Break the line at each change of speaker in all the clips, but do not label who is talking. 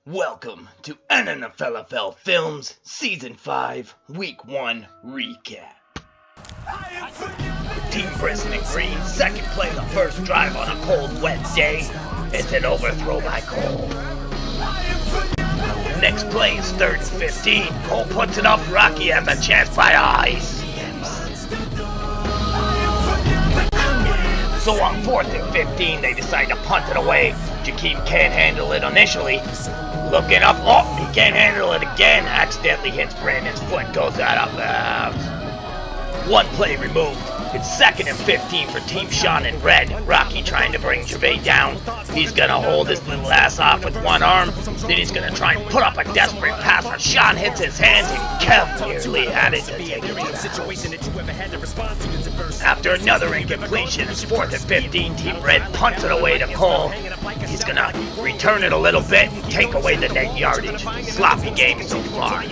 Welcome to NNFLFL Films Season 5 Week 1 Recap. Team Brisson and Green, second play the first drive on a cold, wet day. It's an overthrow by Cole. Next play is 3rd and 15. Cole puts it up, Rocky has a chance by ice. So on 4th and 15, they decide to punt it away. Jakeem can't handle it initially. Looking up, he can't handle it again. Accidentally hits Brandon's foot, goes out of bounds. One play removed. It's 2nd and 15 for Team Sean in red. Rocky trying to bring Gervais down. He's gonna hold his little ass off with one arm. Then he's gonna try and put up a desperate pass, but Sean hits his hands and Kev nearly had it to take it out. After another incompletion, it's 4th and 15. Team Red punts it away to Cole. He's gonna return it a little bit and take away the net yardage. Sloppy game so far.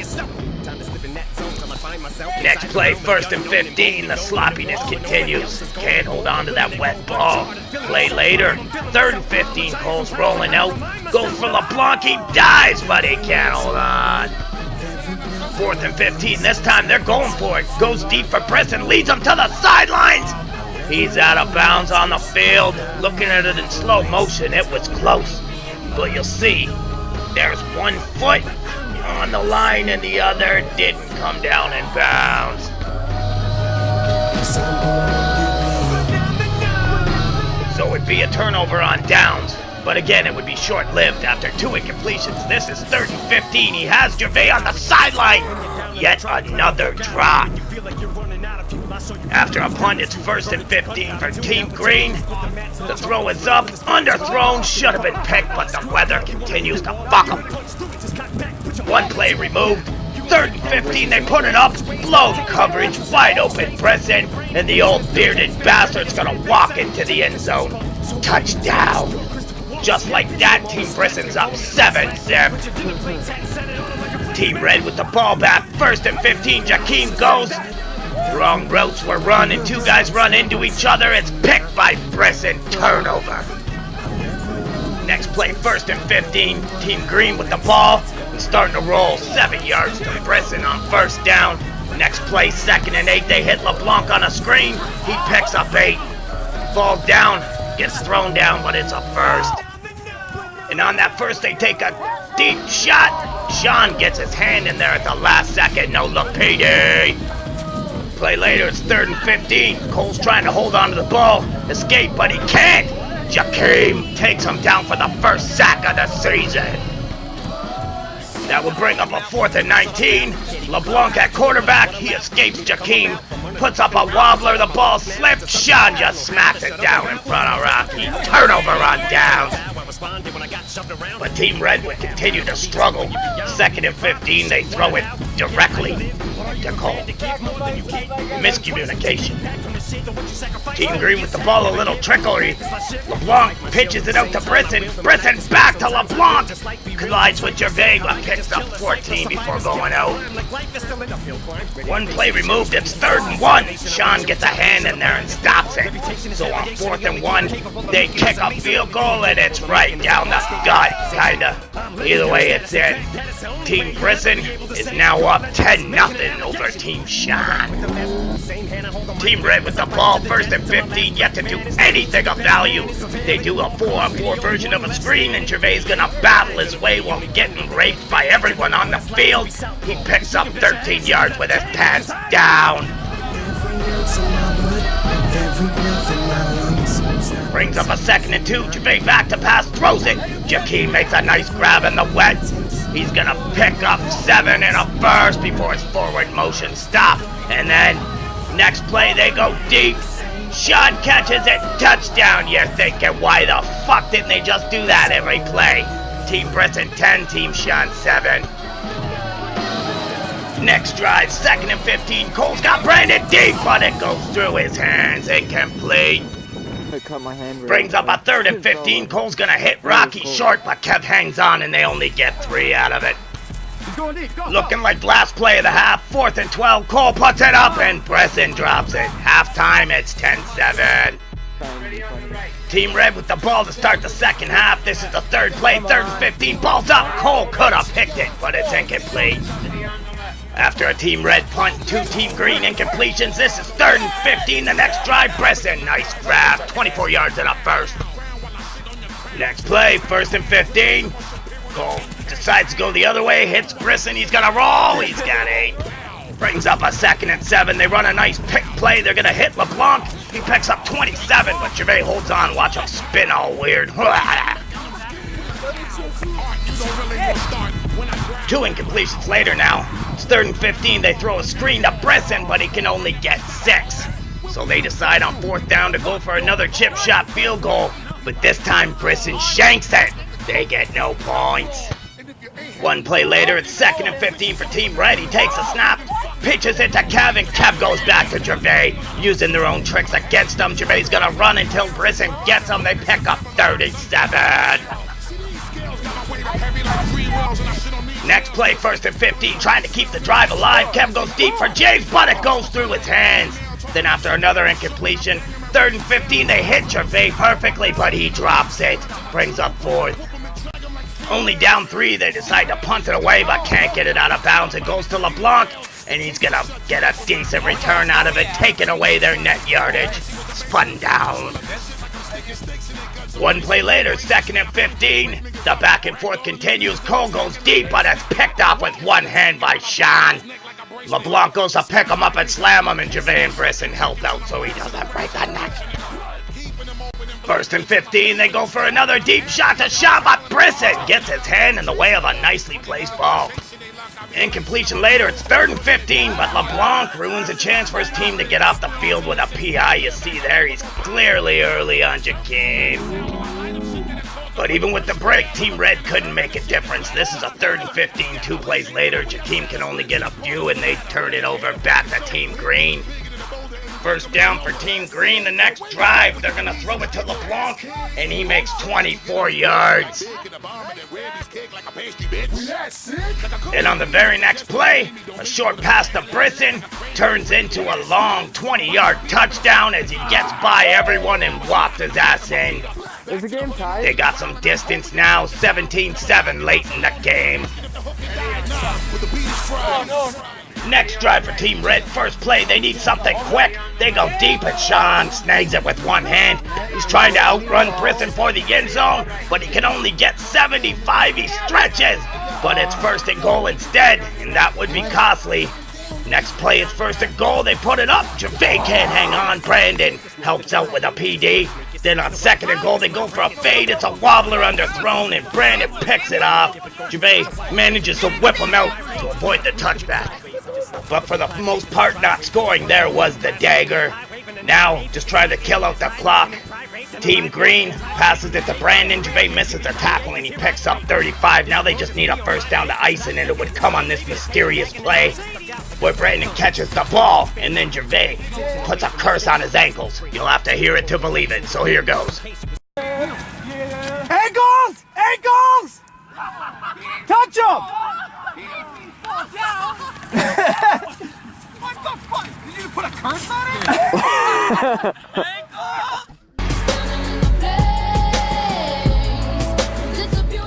Next play, 1st and 15. The sloppiness continues. Can't hold on to that wet ball. Play later. 3rd and 15. Cole's rolling out. Goes for LeBlanc. He dives, but he can't hold on. 4th and 15. This time they're going for it. Goes deep for Brisson. Leads him to the sidelines. He's out of bounds on the field. Looking at it in slow motion, it was close. But you'll see, there's one foot on the line and the other didn't come down in bounds. So it'd be a turnover on downs, but again it would be short-lived after 2 incompletions. This is 3rd and 15. He has Gervais on the sideline. Yet another drop. After a punt, it's 1st and 15 for Team Green. The throw is up, underthrown, should have been picked, but the weather continues to fuck him. One play removed. 3rd and 15, they put it up. Blown coverage, wide open Brisson, and the old bearded bastard's gonna walk into the end zone. Touchdown. Just like that, Team Brisson's up 7-0. Team Red with the ball back. 1st and 15, Jakeem goes. Wrong routes were run and 2 guys run into each other. It's picked by Brisson. Turnover. Next play, 1st and 15. Team Green with the ball. He's starting to roll. 7 yards to Brisson on 1st down. Next play, 2nd and 8. They hit LeBlanc on a screen. He picks up 8. Falls down. Gets thrown down, but it's a 1st. And on that 1st, they take a deep shot. Sean gets his hand in there at the last second. No look payday. Play later, it's 3rd and 15. Cole's trying to hold on to the ball. Escape, but he can't. Jakeem takes him down for the 1st sack of the season. That will bring up a 4th and 19. LeBlanc at quarterback. He escapes Jakeem. Puts up a wobbler. The ball slipped. Sean just smacks it down in front of Rocky. Turnover on downs. But Team Red would continue to struggle. 2nd and 15. They throw it directly to Cole. Miscommunication. Team Green with the ball a little trickery. LeBlanc pitches it out to Brisson. Brisson back to LeBlanc. Collides with Gervais, but picks up 14 before going out. One play removed. It's 3rd and 1. Sean gets a hand in there and stops it. So on 4th and 1, they kick a field goal and it's right down the gut, kinda. Either way, it's in. Team Brisson is now up 10-0 over Team Sean. Team Red with the ball, 1st and 15, yet to do anything of value. They do a 4-on-4 version of a screen, and Gervais gonna battle his way while getting raped by everyone on the field. He picks up 13 yards with his pants down. Brings up a 2nd and 2. Gervais back to pass, throws it. Jakeem makes a nice grab in the wet. He's gonna pick up 7 in a burst before his forward motion stops. And then, next play, they go deep. Sean catches it. Touchdown. You're thinking, why the fuck didn't they just do that every play? Team Brisson 10, Team Sean 7. Next drive, 2nd and 15. Cole's got Brandon deep, but it goes through his hands. Incomplete. Brings up a 3rd and 15. Cole's gonna hit Rocky short, but Kev hangs on and they only get 3 out of it. Looking like last play of the half. 4th and 12. Cole puts it up and Brisson drops it. Halftime, it's 10-7. Team Red with the ball to start the second half. This is the third play, 3rd and 15. Ball's up. Cole could have picked it, but it's incomplete. After a Team Red punt and 2 Team Green incompletions, this is 3rd and 15. The next drive, Brisson. Nice grab. 24 yards and a first. Next play, 1st and 15. Cole decides to go the other way, hits Brisson. He's gonna roll. He's got 8. Brings up a 2nd and 7. They run a nice pick play. They're gonna hit LeBlanc. He picks up 27, but Gervais holds on. Watch him spin all weird. 2 incompletions later now. It's 3rd and 15. They throw a screen to Brisson, but he can only get 6. So they decide on 4th down to go for another chip shot field goal. But this time Brisson shanks it. They get no points. 1 play later, it's 2nd and 15 for Team Red. He takes a snap, pitches it to Kev, and Kev goes back to Gervais, using their own tricks against him. Gervais gonna run until Brisson gets him. They pick up 37. Next play, 1st and 15, trying to keep the drive alive. Kev goes deep for James, but it goes through his hands. Then after another incompletion, 3rd and 15, they hit Gervais perfectly, but he drops it. Brings up 4th. Only down 3, they decide to punt it away, but can't get it out of bounds. It goes to LeBlanc, and he's gonna get a decent return out of it, taking away their net yardage. Spun down. 1 play later, 2nd and 15. The back and forth continues. Cole goes deep, but it's picked off with one hand by Sean. LeBlanc goes to pick him up and slam him, and Gervais and Brisson help out so he doesn't break a neck. 1st and 15, they go for another deep shot to Sean, but Brisson gets his hand in the way of a nicely placed ball. Incompletion later, it's 3rd and 15, but LeBlanc ruins a chance for his team to get off the field with a PI. You see there, he's clearly early on Jakeem. But even with the break, Team Red couldn't make a difference. This is a 3rd and 15, 2 plays later. Jakeem can only get a few, and they turn it over back to Team Green. 1st down for Team Green. The next drive, they're gonna throw it to LeBlanc, and he makes 24 yards. And on the very next play, a short pass to Brisson turns into a long 20-yard touchdown as he gets by everyone and whops his ass in.
Is the game tied?
They got some distance now, 17-7 late in the game. Next drive for Team Red, 1st play, they need something quick. They go deep and Sean snags it with one hand. He's trying to outrun Brisson for the end zone, but he can only get 75. He stretches, but it's 1st and goal instead, and that would be costly. Next play, it's 1st and goal. They put it up. Gervais can't hang on. Brandon helps out with a PD. Then on 2nd and goal, they go for a fade. It's a wobbler underthrown, and Brandon picks it off. Gervais manages to whip him out to avoid the touchback. But for the most part, not scoring there was the dagger. Now, just trying to kill out the clock. Team Green passes it to Brandon. Gervais misses a tackle, and he picks up 35. Now they just need a 1st down to ice, and it would come on this mysterious play where Brandon catches the ball, and then Gervais puts a curse on his ankles. You'll have to hear it to believe it, so here goes.
Ankles! Ankles! Touch him!
What the fuck? Did you put a curse on it?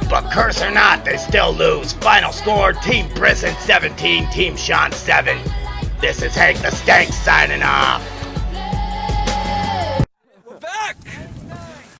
But curse or not, they still lose. Final score, Team Brisson 17, Team Sean 7. This is Hank the Stank signing off.